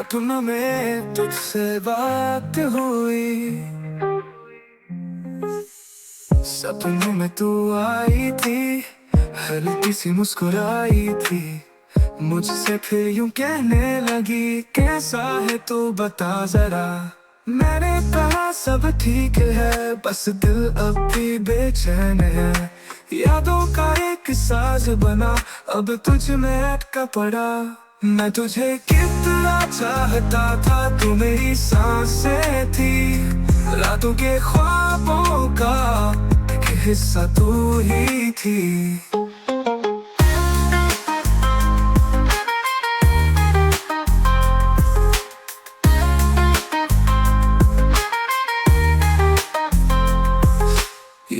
सपनों में तुझसे बात हुई, सपनों में तू आई थी, हल्की सी मुस्कुराई थी, मुझसे फिर यूं कहने लगी कैसा है तू बता जरा। मैंने कहा सब ठीक है, बस दिल अब भी बेचैन है। यादों का एक साज बना, अब तुझ में अटका पड़ा। मैं तुझे कितना चाहता था, तू मेरी सांसें थी, रातों के ख्वाबों का एक हिस्सा तू ही थी।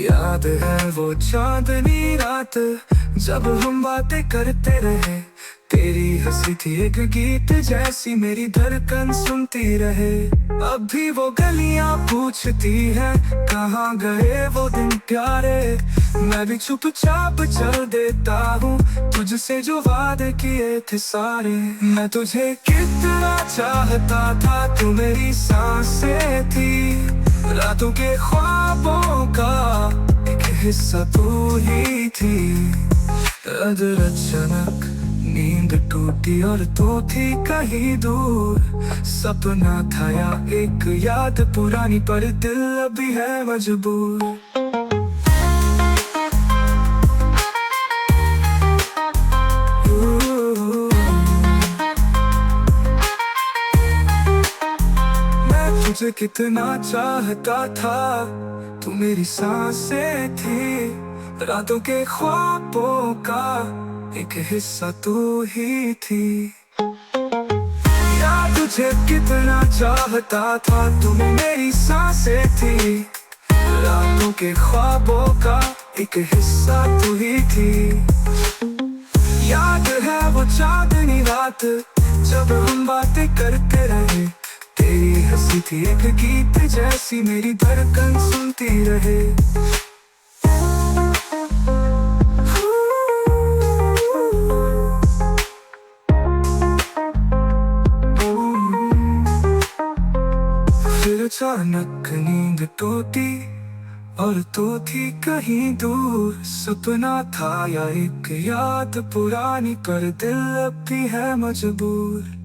याद है वो चांदनी रात, जब हम बातें करते रहे। तेरी हंसी थी एक गीत जैसी, मेरी धड़कन सुनती रहे। अब भी वो गलियां पूछती हैं, कहाँ गए वो दिन प्यारे। मैं भी चुपचाप चल देता हूँ, तुझसे जो वादे किए थे सारे। मैं तुझे कितना चाहता था, तू मेरी सांसें थी, रातों के ख्वाबों का एक हिस्सा तू ही थी। अगर अचानक नींद टूटी और तू थी कहीं दूर, सपना था या एक याद पुरानी, पर दिल अभी है मजबूर। मैं तुझे कितना चाहता था, तू मेरी सांसें थी, रातों के ख्वाबों का एक हिस्सा तू ही थी। यार तुझे कितना चाहता था, तू मेरी सांसें थी, रातों के ख्वाबों का एक हिस्सा तू ही थी। याद है वो चांदनी रात, जब हम बातें करते रहे। तेरी हंसी थी एक गीत जैसी, मेरी धड़कन सुनती रहे। फिर अचानक नींद टूटी और तू थी कहीं दूर, सपना था या एक याद पुरानी, पर दिल अब भी है मजबूर।